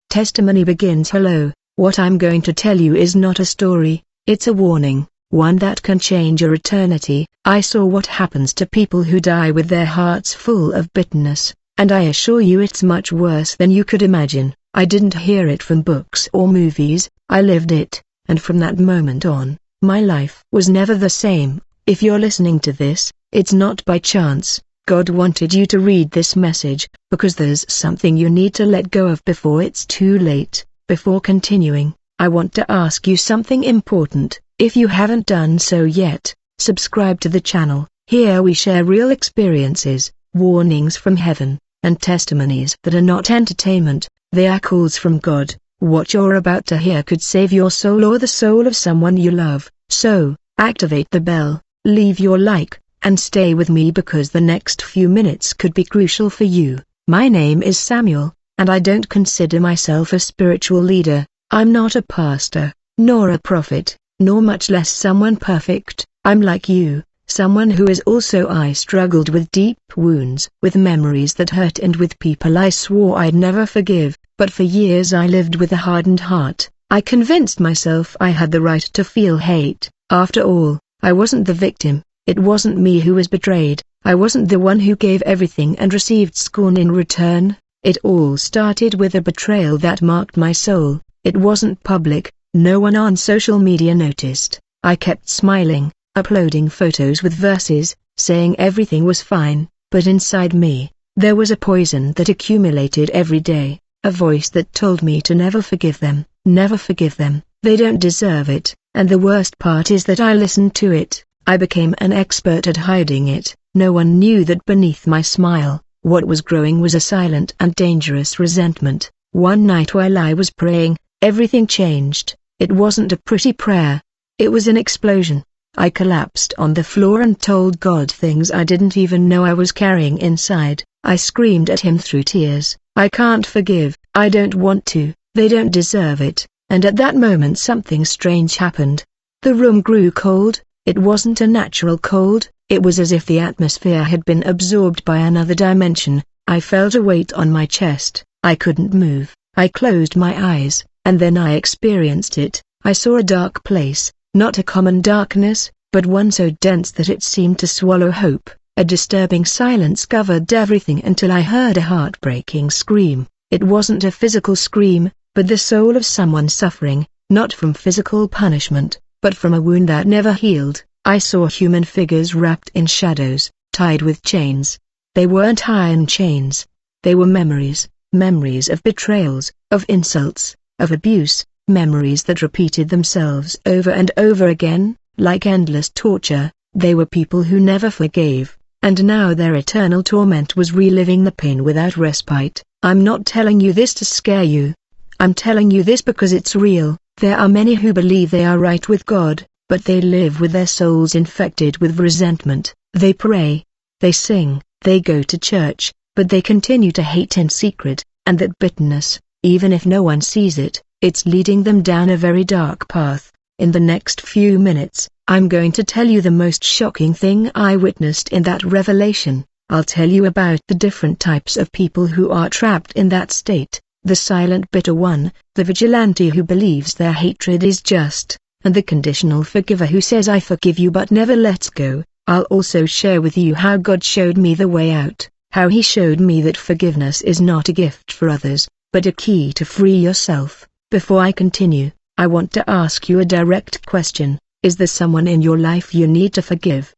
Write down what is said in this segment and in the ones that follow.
Testimony begins. Hello, what I'm going to tell you is not a story, it's a warning, one that can change your eternity. I saw what happens to people who die with their hearts full of bitterness, and I assure you it's much worse than you could imagine. I didn't hear it from books or movies, I lived it, and from that moment on, my life was never the same. If you're listening to this, it's not by chance. God wanted you to read this message, because there's something you need to let go of before it's too late. Before continuing, I want to ask you something important. If you haven't done so yet, subscribe to the channel. Here we share real experiences, warnings from heaven, and testimonies that are not entertainment, they are calls from God. What you're about to hear could save your soul or the soul of someone you love. So, activate the bell, leave your like, and stay with me because the next few minutes could be crucial for you. My name is Samuel, and I don't consider myself a spiritual leader. I'm not a pastor, nor a prophet, nor much less someone perfect. I'm like you, someone who is also I struggled with deep wounds, with memories that hurt and with people I swore I'd never forgive, but for years I lived with a hardened heart. I convinced myself I had the right to feel hate. After all, I wasn't the victim. It wasn't me who was betrayed, I wasn't the one who gave everything and received scorn in return. It all started with a betrayal that marked my soul. It wasn't public, no one on social media noticed. I kept smiling, uploading photos with verses, saying everything was fine, but inside me, there was a poison that accumulated every day, a voice that told me to never forgive them, they don't deserve it, and the worst part is that I listened to it. I became an expert at hiding it. No one knew that beneath my smile, what was growing was a silent and dangerous resentment. One night while I was praying, everything changed. It wasn't a pretty prayer. It was an explosion. I collapsed on the floor and told God things I didn't even know I was carrying inside. I screamed at him through tears. I can't forgive, I don't want to, they don't deserve it. And at that moment something strange happened. The room grew cold. It wasn't a natural cold, it was as if the atmosphere had been absorbed by another dimension. I felt a weight on my chest, I couldn't move. I closed my eyes, and then I experienced it. I saw a dark place, not a common darkness, but one so dense that it seemed to swallow hope. A disturbing silence covered everything until I heard a heartbreaking scream. It wasn't a physical scream, but the soul of someone suffering, not from physical punishment, but from a wound that never healed. I saw human figures wrapped in shadows, tied with chains. They weren't iron chains. They were memories of betrayals, of insults, of abuse, memories that repeated themselves over and over again, like endless torture. They were people who never forgave, and now their eternal torment was reliving the pain without respite. I'm not telling you this to scare you. I'm telling you this because it's real. There are many who believe they are right with God, but they live with their souls infected with resentment. They pray, they sing, they go to church, but they continue to hate in secret, and that bitterness, even if no one sees it, it's leading them down a very dark path. In the next few minutes, I'm going to tell you the most shocking thing I witnessed in that revelation. I'll tell you about the different types of people who are trapped in that state. The silent bitter one, the vigilante who believes their hatred is just, and the conditional forgiver who says I forgive you but never lets go. I'll also share with you how God showed me the way out, how He showed me that forgiveness is not a gift for others, but a key to free yourself. Before I continue, I want to ask you a direct question. Is there someone in your life you need to forgive?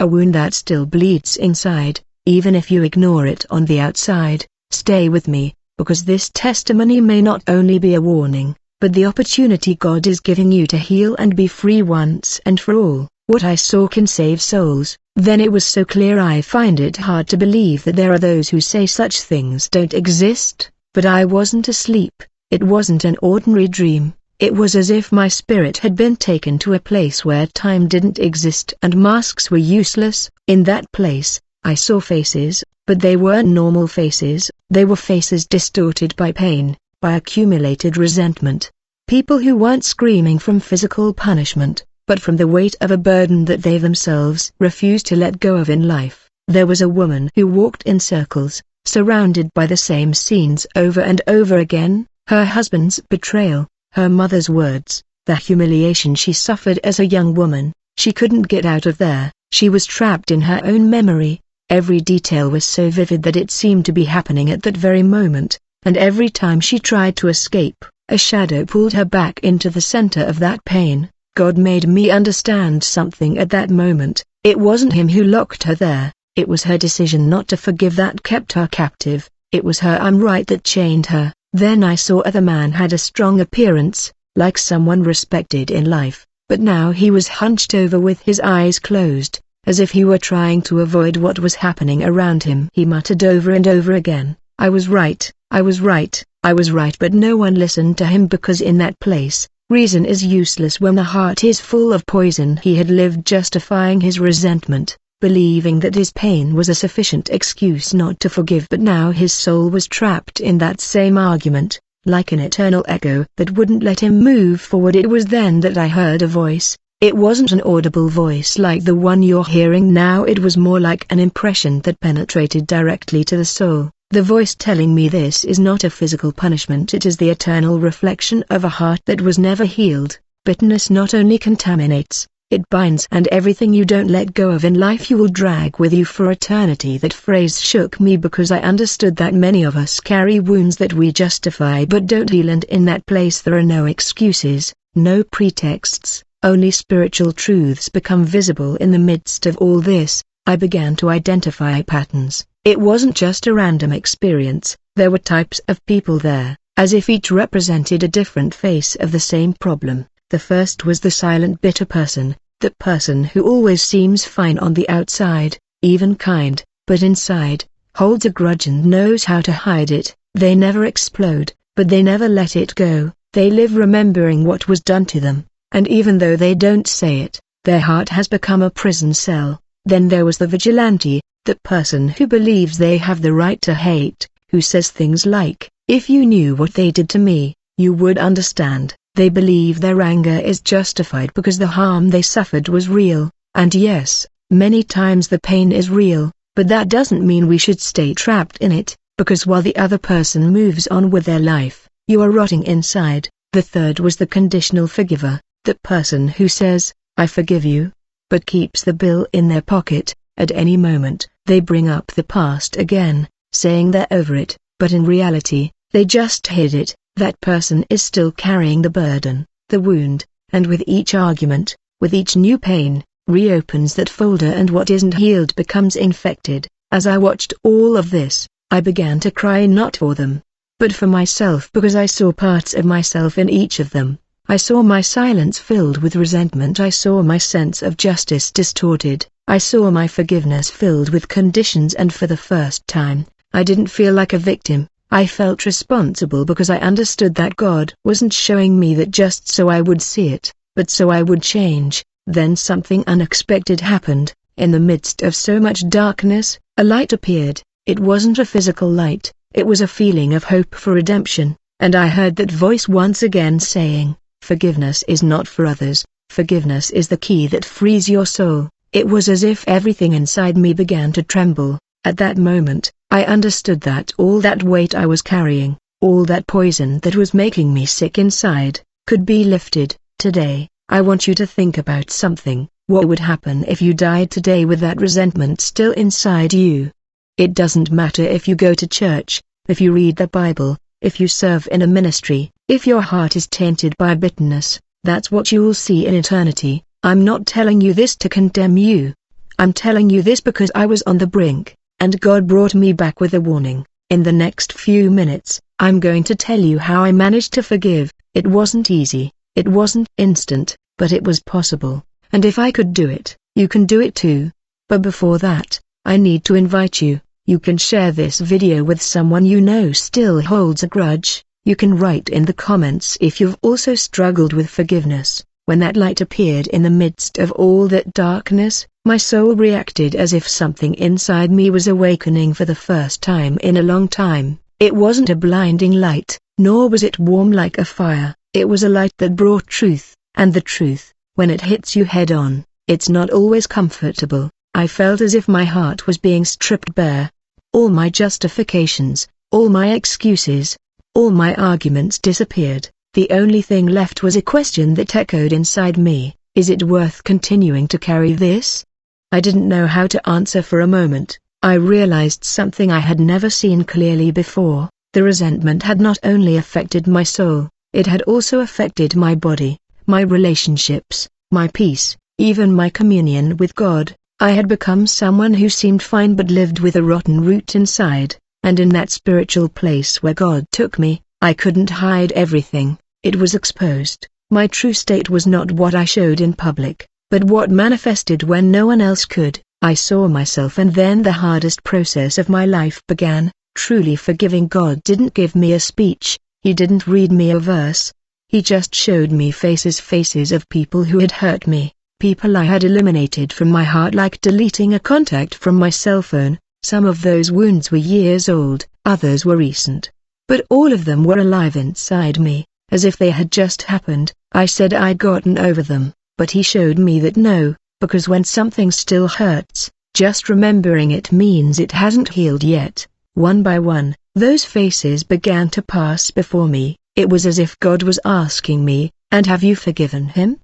A wound that still bleeds inside, even if you ignore it on the outside. Stay with me, because this testimony may not only be a warning, but the opportunity God is giving you to heal and be free once and for all. What I saw can save souls. Then it was so clear I find it hard to believe that there are those who say such things don't exist, but I wasn't asleep. It wasn't an ordinary dream. It was as if my spirit had been taken to a place where time didn't exist and masks were useless. In that place, I saw faces, but they weren't normal faces. They were faces distorted by pain, by accumulated resentment. People who weren't screaming from physical punishment, but from the weight of a burden that they themselves refused to let go of in life. There was a woman who walked in circles, surrounded by the same scenes over and over again. Her husband's betrayal, her mother's words, the humiliation she suffered as a young woman. She couldn't get out of there. She was trapped in her own memory. Every detail was so vivid that it seemed to be happening at that very moment, and every time she tried to escape, a shadow pulled her back into the center of that pain. God made me understand something at that moment. It wasn't him who locked her there, it was her decision not to forgive that kept her captive. It was her "I'm right" that chained her. Then I saw the man had a strong appearance, like someone respected in life, but now he was hunched over with his eyes closed, as if he were trying to avoid what was happening around him. He muttered over and over again, "I was right, I was right, I was right," but no one listened to him because in that place, reason is useless when the heart is full of poison. He had lived justifying his resentment, believing that his pain was a sufficient excuse not to forgive, but now his soul was trapped in that same argument, like an eternal echo that wouldn't let him move forward. It was then that I heard a voice. It wasn't an audible voice like the one you're hearing now, it was more like an impression that penetrated directly to the soul. The voice telling me this is not a physical punishment, it is the eternal reflection of a heart that was never healed. Bitterness not only contaminates, it binds, and everything you don't let go of in life you will drag with you for eternity. That phrase shook me because I understood that many of us carry wounds that we justify but don't heal, and in that place there are no excuses, no pretexts, only spiritual truths become visible. In the midst of all this, I began to identify patterns. It wasn't just a random experience, there were types of people there, as if each represented a different face of the same problem. The first was the silent bitter person, that person who always seems fine on the outside, even kind, but inside, holds a grudge and knows how to hide it. They never explode, but they never let it go. They live remembering what was done to them, and even though they don't say it, their heart has become a prison cell. Then there was the vigilante, that person who believes they have the right to hate, who says things like, "If you knew what they did to me, you would understand." They believe their anger is justified because the harm they suffered was real, and yes, many times the pain is real, but that doesn't mean we should stay trapped in it, because while the other person moves on with their life, you are rotting inside. The third was the conditional forgiver, that person who says, "I forgive you," but keeps the bill in their pocket. At any moment, they bring up the past again, saying they're over it, but in reality, they just hid it. That person is still carrying the burden, the wound, and with each argument, with each new pain, reopens that folder, and what isn't healed becomes infected. As I watched all of this, I began to cry, not for them, but for myself, because I saw parts of myself in each of them. I saw my silence filled with resentment, I saw my sense of justice distorted, I saw my forgiveness filled with conditions, and for the first time, I didn't feel like a victim. I felt responsible because I understood that God wasn't showing me that just so I would see it, but so I would change. Then something unexpected happened. In the midst of so much darkness, a light appeared. It wasn't a physical light, it was a feeling of hope for redemption, and I heard that voice once again saying, "Forgiveness is not for others, forgiveness is the key that frees your soul." It was as if everything inside me began to tremble. At that moment, I understood that all that weight I was carrying, all that poison that was making me sick inside, could be lifted. Today, I want you to think about something. What would happen if you died today with that resentment still inside you? It doesn't matter if you go to church, if you read the Bible, if you serve in a ministry, if your heart is tainted by bitterness, that's what you'll see in eternity. I'm not telling you this to condemn you. I'm telling you this because I was on the brink, and God brought me back with a warning. In the next few minutes, I'm going to tell you how I managed to forgive. It wasn't easy, it wasn't instant, but it was possible, and if I could do it, you can do it too. But before that, I need to invite you. You can share this video with someone you know still holds a grudge. You can write in the comments if you've also struggled with forgiveness. When that light appeared in the midst of all that darkness, my soul reacted as if something inside me was awakening for the first time in a long time. It wasn't a blinding light, nor was it warm like a fire. It was a light that brought truth, and the truth, when it hits you head on, it's not always comfortable. I felt as if my heart was being stripped bare. All my justifications, all my excuses, All my arguments disappeared. The only thing left was a question that echoed inside me: is it worth continuing to carry this? I didn't know how to answer for a moment. I realized something I had never seen clearly before. The resentment had not only affected my soul, it had also affected my body, my relationships, my peace, even my communion with God. I had become someone who seemed fine but lived with a rotten root inside, and in that spiritual place where God took me, I couldn't hide everything. It was exposed. My true state was not what I showed in public, but what manifested when no one else could. I saw myself, and then the hardest process of my life began. Truly forgiving God didn't give me a speech, He didn't read me a verse. He just showed me faces of people who had hurt me, people I had eliminated from my heart like deleting a contact from my cell phone. Some of those wounds were years old, others were recent. But all of them were alive inside me, as if they had just happened. I said I'd gotten over them, but He showed me that no, because when something still hurts, just remembering it means it hasn't healed yet. One by one, those faces began to pass before me. It was as if God was asking me, "And have you forgiven him?"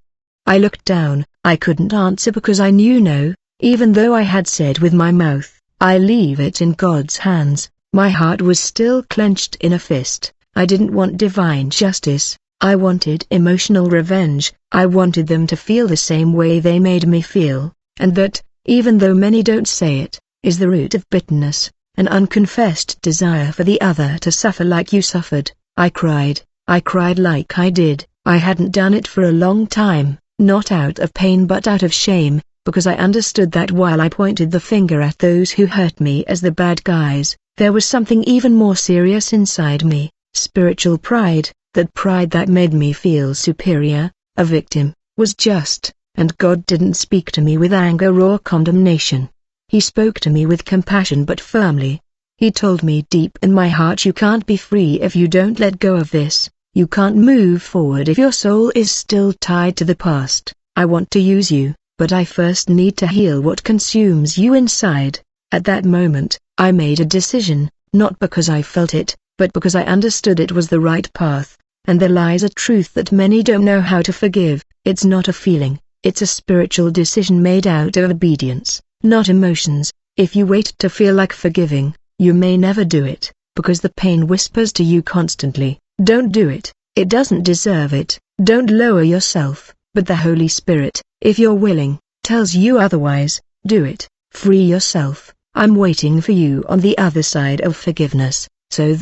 I looked down. I couldn't answer because I knew no, even though I had said with my mouth, "I leave it in God's hands." My heart was still clenched in a fist. I didn't want divine justice. I wanted emotional revenge. I wanted them to feel the same way they made me feel, and that, even though many don't say it, is the root of bitterness. An unconfessed desire for the other to suffer like you suffered. I cried like I did. I hadn't done it for a long time, not out of pain but out of shame, because I understood that while I pointed the finger at those who hurt me as the bad guys, there was something even more serious inside me, spiritual pride, that pride that made me feel superior, a victim, was just, and God didn't speak to me with anger or condemnation. He spoke to me with compassion but firmly. He told me deep in my heart, you can't be free if you don't let go of this. You can't move forward if your soul is still tied to the past. I want to use you, but I first need to heal what consumes you inside. At that moment, I made a decision, not because I felt it, but because I understood it was the right path. And there lies a truth that many don't know how to forgive. It's not a feeling, it's a spiritual decision made out of obedience, not emotions. If you wait to feel like forgiving, you may never do it, because the pain whispers to you constantly, "Don't do it, it doesn't deserve it, don't lower yourself." But the Holy Spirit, if you're willing, tells you otherwise. Do it, free yourself. I'm waiting for you on the other side of forgiveness. So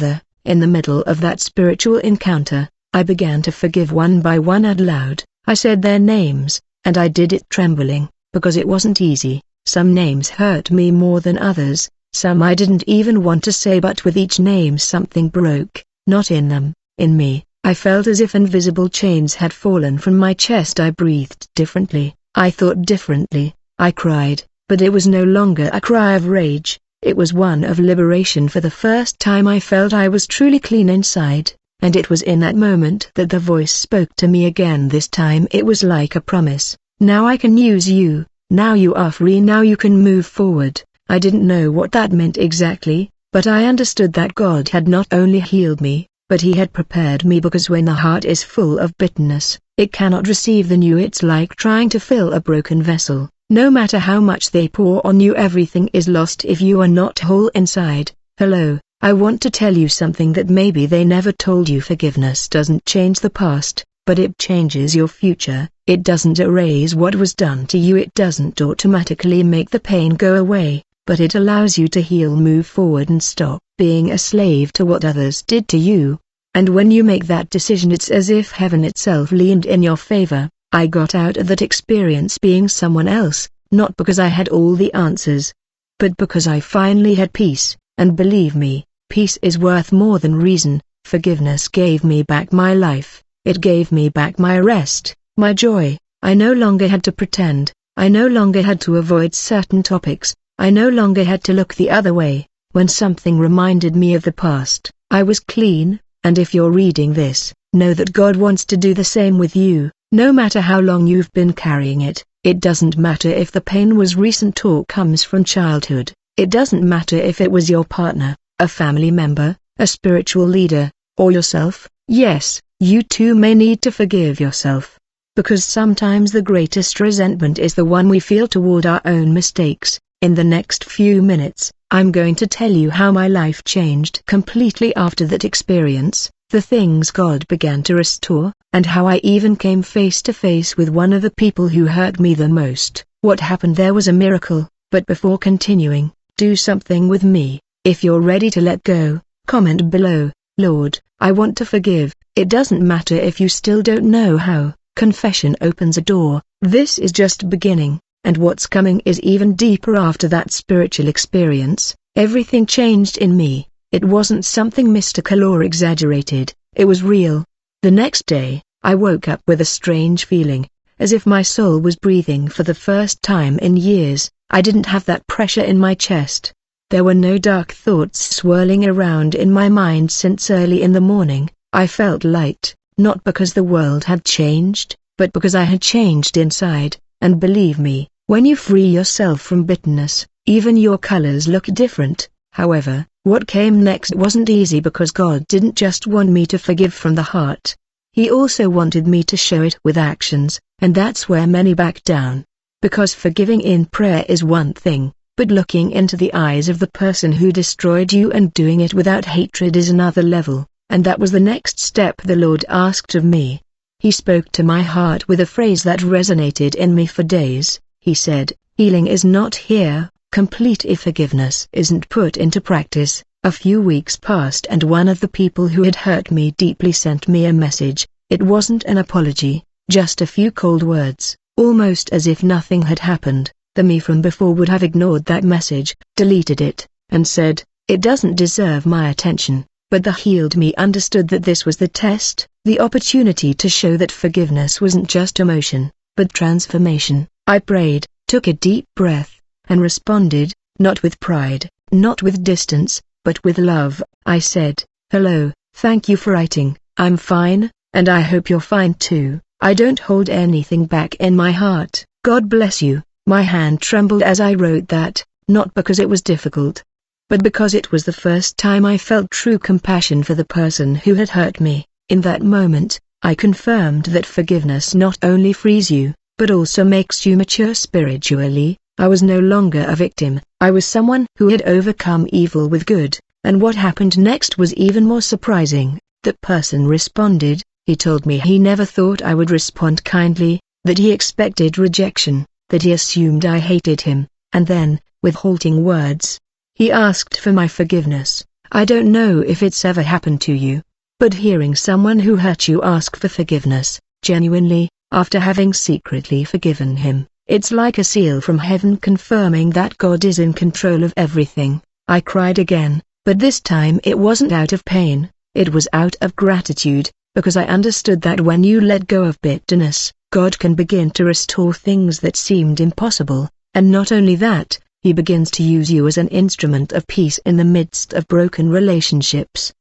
in the middle of that spiritual encounter, I began to forgive one by one out loud. I said their names, and I did it trembling, because it wasn't easy. Some names hurt me more than others, some I didn't even want to say, but with each name something broke, not in them, in me. I felt as if invisible chains had fallen from my chest. I breathed differently, I thought differently, I cried, but it was no longer a cry of rage, it was one of liberation. For the first time I felt I was truly clean inside, and it was in that moment that the voice spoke to me again. This time it was like a promise. Now I can use you, now you are free, now you can move forward. I didn't know what that meant exactly, but I understood that God had not only healed me, but He had prepared me, because when the heart is full of bitterness, it cannot receive the new. It's like trying to fill a broken vessel. No matter how much they pour on you, everything is lost if you are not whole inside. Hello, I want to tell you something that maybe they never told you. Forgiveness doesn't change the past, but it changes your future. It doesn't erase what was done to you. It doesn't automatically make the pain go away, but it allows you to heal, move forward, and stop being a slave to what others did to you. And when you make that decision, it's as if heaven itself leaned in your favor. I got out of that experience being someone else, not because I had all the answers, but because I finally had peace. And believe me, peace is worth more than reason. Forgiveness gave me back my life, it gave me back my rest, my joy. I no longer had to pretend, I no longer had to avoid certain topics, I no longer had to look the other way. When something reminded me of the past, I was clean. And if you're reading this, know that God wants to do the same with you. No matter how long you've been carrying it, it doesn't matter if the pain was recent or comes from childhood, it doesn't matter if it was your partner, a family member, a spiritual leader, or yourself. Yes, you too may need to forgive yourself. Because sometimes the greatest resentment is the one we feel toward our own mistakes. In the next few minutes, I'm going to tell you how my life changed completely after that experience, the things God began to restore, and how I even came face to face with one of the people who hurt me the most. What happened there was a miracle, but before continuing, do something with me. If you're ready to let go, comment below, Lord, I want to forgive. It doesn't matter if you still don't know how. Confession opens a door. This is just beginning, and what's coming is even deeper after that spiritual experience. Everything changed in me. It wasn't something mystical or exaggerated, it was real. The next day, I woke up with a strange feeling, as if my soul was breathing for the first time in years. I didn't have that pressure in my chest. There were no dark thoughts swirling around in my mind since early in the morning. I felt light, not because the world had changed, but because I had changed inside. And believe me, when you free yourself from bitterness, even your colors look different. However, what came next wasn't easy because God didn't just want me to forgive from the heart. He also wanted me to show it with actions, and that's where many back down. Because forgiving in prayer is one thing, but looking into the eyes of the person who destroyed you and doing it without hatred is another level, and that was the next step the Lord asked of me. He spoke to my heart with a phrase that resonated in me for days. He said, healing is not here, complete if forgiveness isn't put into practice. A few weeks passed and one of the people who had hurt me deeply sent me a message. It wasn't an apology, just a few cold words, almost as if nothing had happened. The me from before would have ignored that message, deleted it, and said, it doesn't deserve my attention. But the healed me understood that this was the test, the opportunity to show that forgiveness wasn't just emotion, but transformation. I prayed, took a deep breath, and responded, not with pride, not with distance, but with love. I said, hello, thank you for writing. I'm fine, and I hope you're fine too. I don't hold anything back in my heart. God bless you. My hand trembled as I wrote that, not because it was difficult, but because it was the first time I felt true compassion for the person who had hurt me. In that moment, I confirmed that forgiveness not only frees you, but also makes you mature spiritually. I was no longer a victim, I was someone who had overcome evil with good, and what happened next was even more surprising. That person responded. He told me he never thought I would respond kindly, that he expected rejection, that he assumed I hated him, and then, with halting words, he asked for my forgiveness. I don't know if it's ever happened to you, but hearing someone who hurt you ask for forgiveness, genuinely, after having secretly forgiven him, it's like a seal from heaven confirming that God is in control of everything. I cried again, but this time it wasn't out of pain, it was out of gratitude, because I understood that when you let go of bitterness, God can begin to restore things that seemed impossible, and not only that, He begins to use you as an instrument of peace in the midst of broken relationships.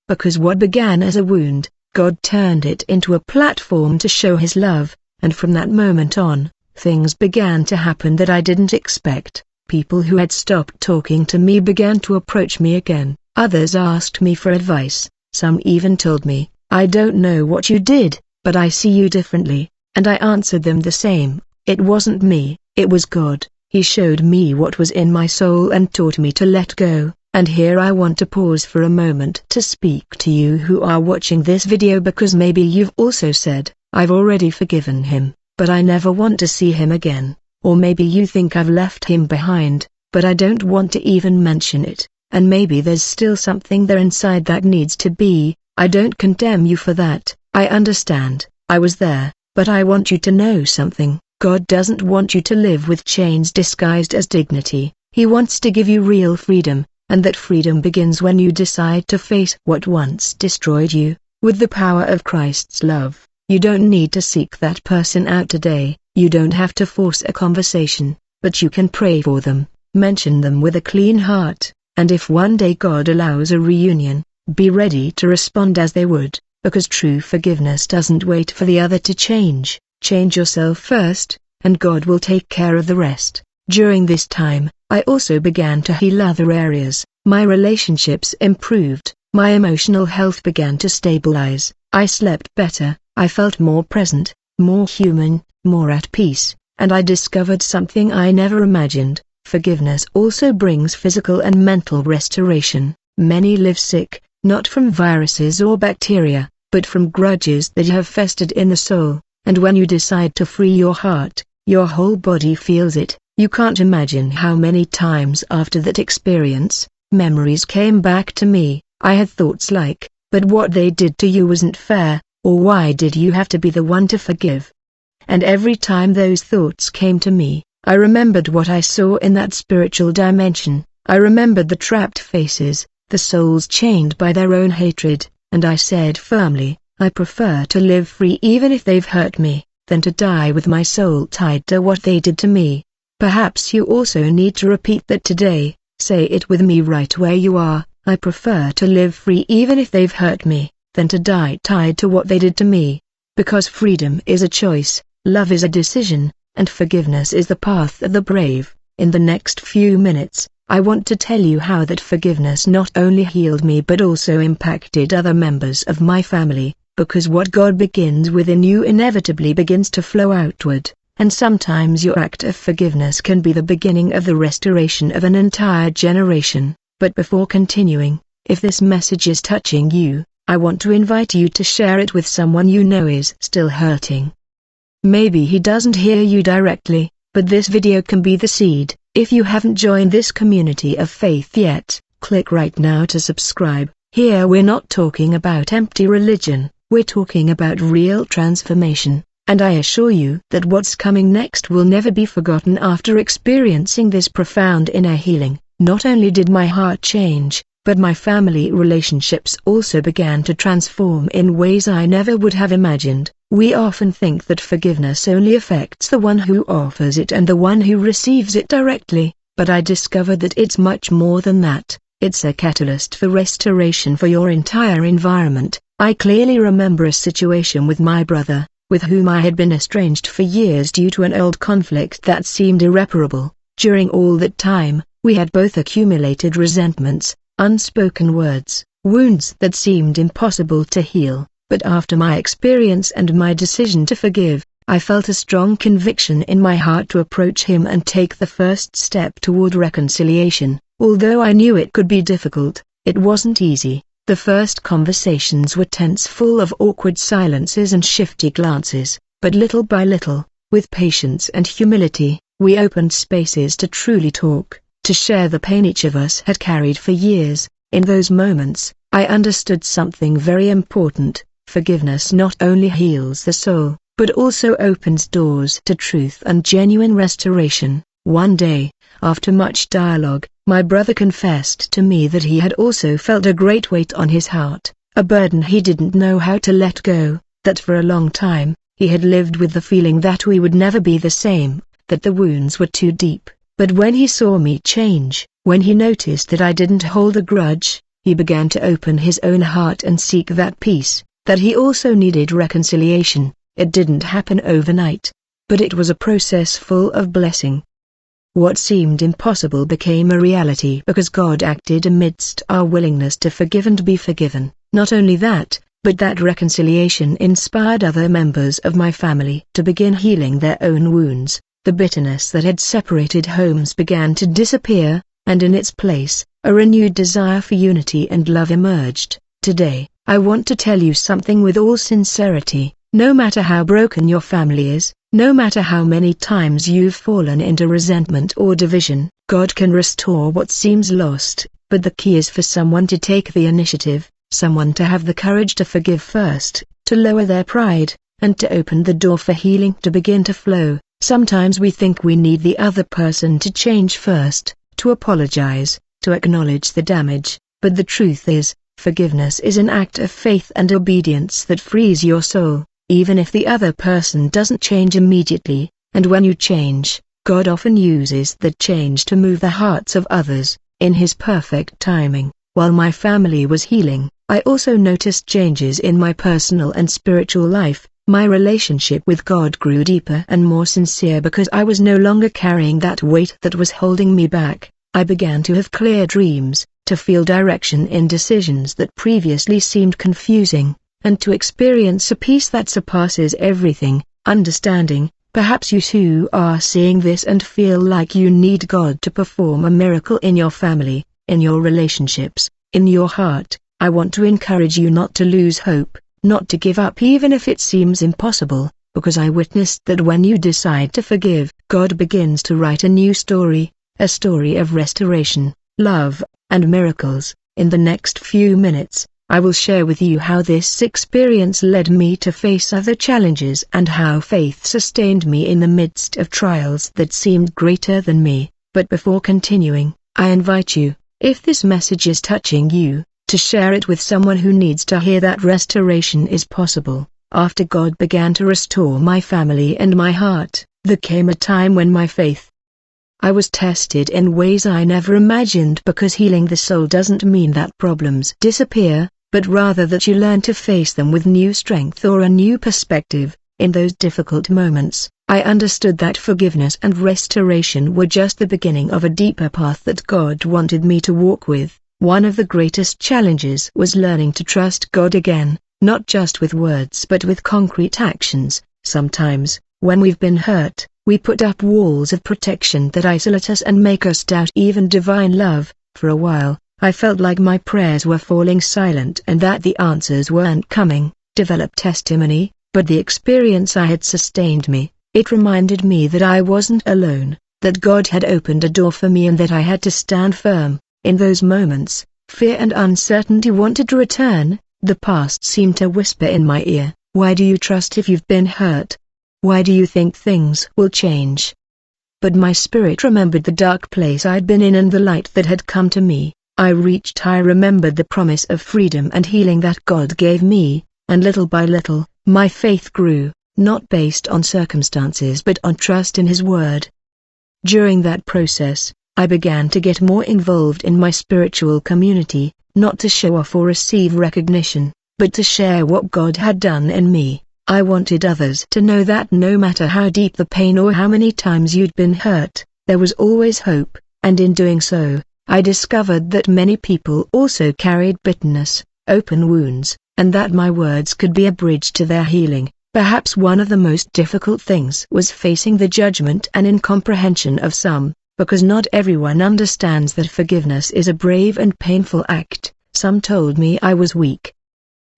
Because what began as a wound, God turned it into a platform to show His love, and from that moment on, things began to happen that I didn't expect. People who had stopped talking to me began to approach me again, others asked me for advice, some even told me, I don't know what you did, but I see you differently, and I answered them the same. It wasn't me, it was God. He showed me what was in my soul and taught me to let go. And here I want to pause for a moment to speak to you who are watching this video, because maybe you've also said, I've already forgiven him, but I never want to see him again. Or maybe you think I've left him behind, but I don't want to even mention it. And maybe there's still something there inside that needs to be. I don't condemn you for that. I understand, I was there, but I want you to know something. God doesn't want you to live with chains disguised as dignity. He wants to give you real freedom, and that freedom begins when you decide to face what once destroyed you, with the power of Christ's love. You don't need to seek that person out today, you don't have to force a conversation, but you can pray for them, mention them with a clean heart, and if one day God allows a reunion, be ready to respond as they would, because true forgiveness doesn't wait for the other to change. Change yourself first, and God will take care of the rest. During this time, I also began to heal other areas. My relationships improved, My emotional health began to stabilize. I slept better, I felt more present, more human, more at peace, and I discovered something I never imagined. Forgiveness also brings physical and mental restoration. Many live sick, not from viruses or bacteria, but from grudges that have festered in the soul, and when you decide to free your heart, your whole body feels it. You can't imagine how many times after that experience, memories came back to me. I had thoughts like, but what they did to you wasn't fair, or why did you have to be the one to forgive? And every time those thoughts came to me, I remembered what I saw in that spiritual dimension. I remembered the trapped faces, the souls chained by their own hatred, and I said firmly, I prefer to live free even if they've hurt me, than to die with my soul tied to what they did to me. Perhaps you also need to repeat that today. Say it with me right where you are. I prefer to live free even if they've hurt me, than to die tied to what they did to me. Because freedom is a choice, love is a decision, and forgiveness is the path of the brave. In the next few minutes, I want to tell you how that forgiveness not only healed me but also impacted other members of my family, because what God begins within you inevitably begins to flow outward. And sometimes your act of forgiveness can be the beginning of the restoration of an entire generation. But before continuing, if this message is touching you, I want to invite you to share it with someone you know is still hurting. Maybe he doesn't hear you directly, but this video can be the seed. If you haven't joined this community of faith yet, click right now to subscribe. Here we're not talking about empty religion, we're talking about real transformation. And I assure you that what's coming next will never be forgotten. After experiencing this profound inner healing, not only did my heart change, but my family relationships also began to transform in ways I never would have imagined. We often think that forgiveness only affects the one who offers it and the one who receives it directly, but I discovered that it's much more than that. It's a catalyst for restoration for your entire environment. I clearly remember a situation with my brother, with whom I had been estranged for years due to an old conflict that seemed irreparable. During all that time, we had both accumulated resentments, unspoken words, wounds that seemed impossible to heal. But after my experience and my decision to forgive, I felt a strong conviction in my heart to approach him and take the first step toward reconciliation. Although I knew it could be difficult, it wasn't easy. The first conversations were tense, full of awkward silences and shifty glances, but little by little, with patience and humility, we opened spaces to truly talk, to share the pain each of us had carried for years. In those moments, I understood something very important. Forgiveness not only heals the soul, but also opens doors to truth and genuine restoration. One day, after much dialogue, my brother confessed to me that he had also felt a great weight on his heart, a burden he didn't know how to let go, that for a long time, he had lived with the feeling that we would never be the same, that the wounds were too deep. But when he saw me change, when he noticed that I didn't hold a grudge, he began to open his own heart and seek that peace, that he also needed reconciliation. It didn't happen overnight, but it was a process full of blessing. What seemed impossible became a reality because God acted amidst our willingness to forgive and be forgiven. Not only that, but that reconciliation inspired other members of my family to begin healing their own wounds. The bitterness that had separated homes began to disappear, and in its place, a renewed desire for unity and love emerged. Today, I want to tell you something with all sincerity. No matter how broken your family is, no matter how many times you've fallen into resentment or division, God can restore what seems lost. But the key is for someone to take the initiative, someone to have the courage to forgive first, to lower their pride, and to open the door for healing to begin to flow. Sometimes we think we need the other person to change first, to apologize, to acknowledge the damage, but the truth is, forgiveness is an act of faith and obedience that frees your soul. Even if the other person doesn't change immediately, and when you change, God often uses that change to move the hearts of others, in His perfect timing. While my family was healing, I also noticed changes in my personal and spiritual life. My relationship with God grew deeper and more sincere because I was no longer carrying that weight that was holding me back. I began to have clear dreams, to feel direction in decisions that previously seemed confusing, and to experience a peace that surpasses everything, understanding. Perhaps you too are seeing this and feel like you need God to perform a miracle in your family, in your relationships, in your heart. I want to encourage you not to lose hope, not to give up even if it seems impossible, because I witnessed that when you decide to forgive, God begins to write a new story, a story of restoration, love, and miracles. In the next few minutes, I will share with you how this experience led me to face other challenges and how faith sustained me in the midst of trials that seemed greater than me. But before continuing, I invite you, if this message is touching you, to share it with someone who needs to hear that restoration is possible. After God began to restore my family and my heart, there came a time when my faith I was tested in ways I never imagined, because healing the soul doesn't mean that problems disappear, but rather that you learn to face them with new strength or a new perspective. In those difficult moments, I understood that forgiveness and restoration were just the beginning of a deeper path that God wanted me to walk with. One of the greatest challenges was learning to trust God again, not just with words but with concrete actions. Sometimes, when we've been hurt, we put up walls of protection that isolate us and make us doubt even divine love. For a while, I felt like my prayers were falling silent and that the answers weren't coming. Developed testimony, but the experience I had sustained me. It reminded me that I wasn't alone, that God had opened a door for me and that I had to stand firm. In those moments, fear and uncertainty wanted to return. The past seemed to whisper in my ear, "Why do you trust if you've been hurt? Why do you think things will change?" But my spirit remembered the dark place I'd been in and the light that had come to me. I remembered the promise of freedom and healing that God gave me, and little by little, my faith grew, not based on circumstances but on trust in His word. During that process, I began to get more involved in my spiritual community, not to show off or receive recognition, but to share what God had done in me. I wanted others to know that no matter how deep the pain or how many times you'd been hurt, there was always hope, and in doing so, I discovered that many people also carried bitterness, open wounds, and that my words could be a bridge to their healing. Perhaps one of the most difficult things was facing the judgment and incomprehension of some, because not everyone understands that forgiveness is a brave and painful act. Some told me I was weak.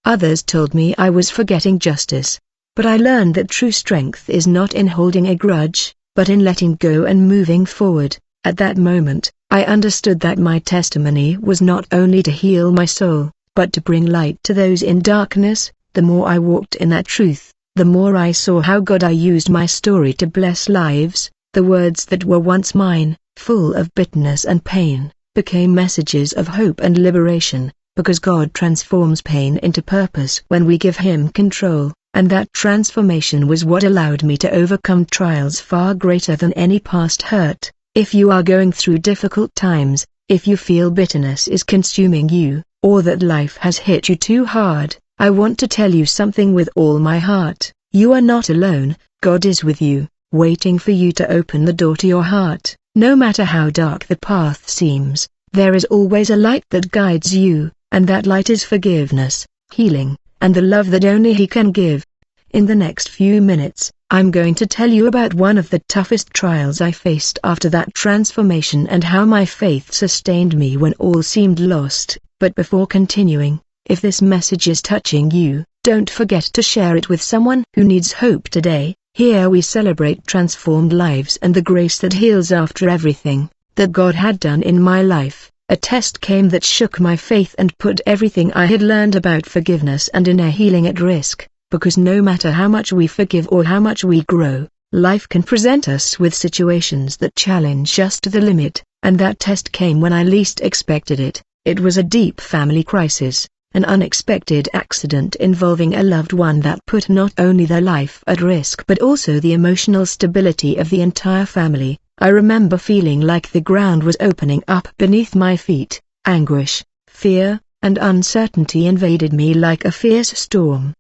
Others told me I was forgetting justice. But I learned that true strength is not in holding a grudge, but in letting go and moving forward. At that moment, I understood that my testimony was not only to heal my soul, but to bring light to those in darkness. The more I walked in that truth, the more I saw how God used my story to bless lives. The words that were once mine, full of bitterness and pain, became messages of hope and liberation, because God transforms pain into purpose when we give Him control, and that transformation was what allowed me to overcome trials far greater than any past hurt. If you are going through difficult times, if you feel bitterness is consuming you, or that life has hit you too hard, I want to tell you something with all my heart. You are not alone. God is with you, waiting for you to open the door to your heart. No matter how dark the path seems, there is always a light that guides you, and that light is forgiveness, healing, and the love that only He can give. In the next few minutes, I'm going to tell you about one of the toughest trials I faced after that transformation and how my faith sustained me when all seemed lost. But before continuing, if this message is touching you, don't forget to share it with someone who needs hope today. Here we celebrate transformed lives and the grace that heals. After everything that God had done in my life, a test came that shook my faith and put everything I had learned about forgiveness and inner healing at risk. Because no matter how much we forgive or how much we grow, life can present us with situations that challenge us to the limit, and that test came when I least expected it. It was a deep family crisis, an unexpected accident involving a loved one that put not only their life at risk but also the emotional stability of the entire family. I remember feeling like the ground was opening up beneath my feet. Anguish, fear, and uncertainty invaded me like a fierce storm.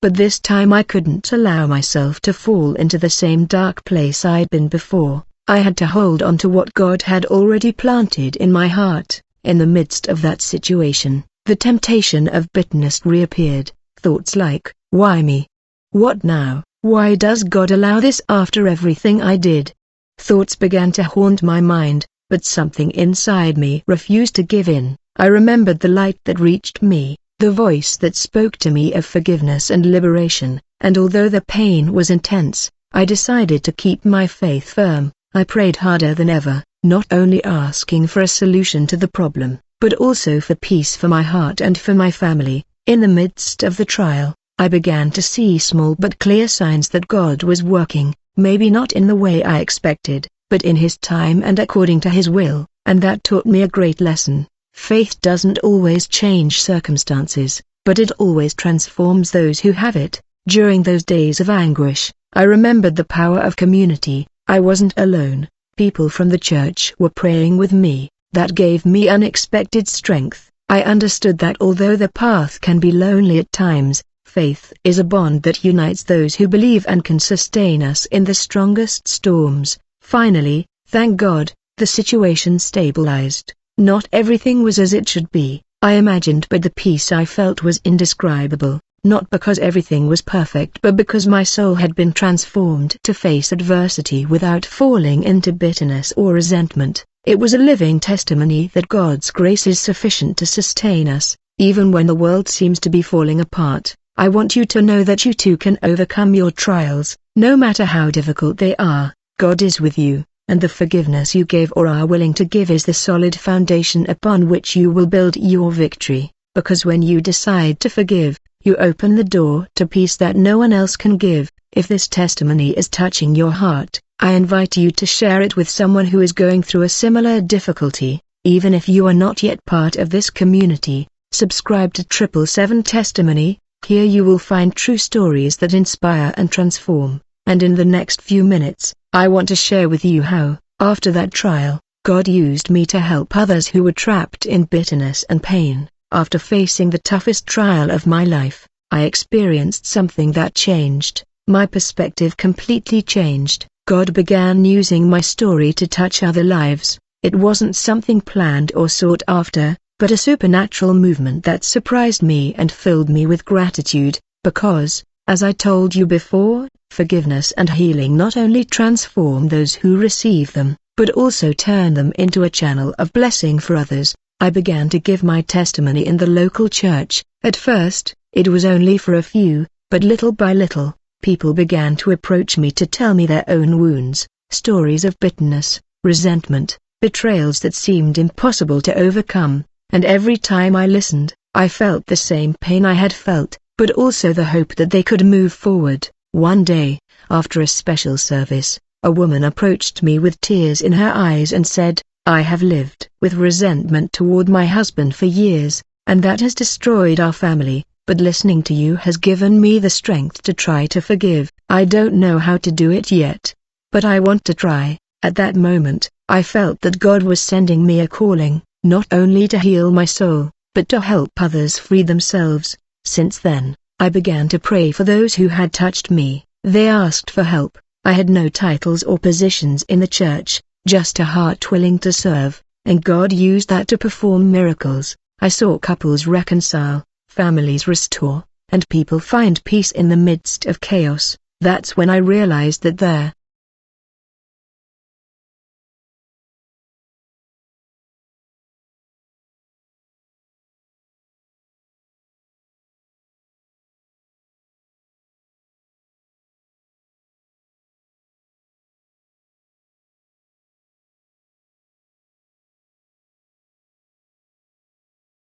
But this time I couldn't allow myself to fall into the same dark place I'd been before. I had to hold on to what God had already planted in my heart. In the midst of that situation, the temptation of bitterness reappeared. Thoughts like, why me? What now? Why does God allow this after everything I did? Thoughts began to haunt my mind, but something inside me refused to give in. I remembered the light that reached me, the voice that spoke to me of forgiveness and liberation, and although the pain was intense, I decided to keep my faith firm. I prayed harder than ever, not only asking for a solution to the problem, but also for peace for my heart and for my family. In the midst of the trial, I began to see small but clear signs that God was working, maybe not in the way I expected, but in His time and according to His will, and that taught me a great lesson. Faith doesn't always change circumstances, but it always transforms those who have it. During those days of anguish, I remembered the power of community. I wasn't alone. People from the church were praying with me. That gave me unexpected strength. I understood that although the path can be lonely at times, faith is a bond that unites those who believe and can sustain us in the strongest storms. Finally, thank God, the situation stabilized. Not everything was as it should be, I imagined, but the peace I felt was indescribable, not because everything was perfect but because my soul had been transformed to face adversity without falling into bitterness or resentment. It was a living testimony that God's grace is sufficient to sustain us, even when the world seems to be falling apart. I want you to know that you too can overcome your trials, no matter how difficult they are. God is with you, and the forgiveness you gave or are willing to give is the solid foundation upon which you will build your victory, because when you decide to forgive, you open the door to peace that no one else can give. If this testimony is touching your heart, I invite you to share it with someone who is going through a similar difficulty. Even if you are not yet part of this community, subscribe to 777 Testimony. Here you will find true stories that inspire and transform. And in the next few minutes, I want to share with you how, after that trial, God used me to help others who were trapped in bitterness and pain. After facing the toughest trial of my life, I experienced something that changed. My perspective completely changed. God began using my story to touch other lives. It wasn't something planned or sought after, but a supernatural movement that surprised me and filled me with gratitude, because, as I told you before, forgiveness and healing not only transform those who receive them, but also turn them into a channel of blessing for others. I began to give my testimony in the local church. At first, it was only for a few, but little by little, people began to approach me to tell me their own wounds, stories of bitterness, resentment, betrayals that seemed impossible to overcome, and every time I listened, I felt the same pain I had felt, but also the hope that they could move forward. One day, after a special service, a woman approached me with tears in her eyes and said, "I have lived with resentment toward my husband for years, and that has destroyed our family, but listening to you has given me the strength to try to forgive. I don't know how to do it yet, but I want to try." At that moment, I felt that God was sending me a calling, not only to heal my soul, but to help others free themselves. Since then, I began to pray for those who had touched me. They asked for help. I had no titles or positions in the church, just a heart willing to serve, and God used that to perform miracles. I saw couples reconcile, families restore, and people find peace in the midst of chaos. That's when I realized that there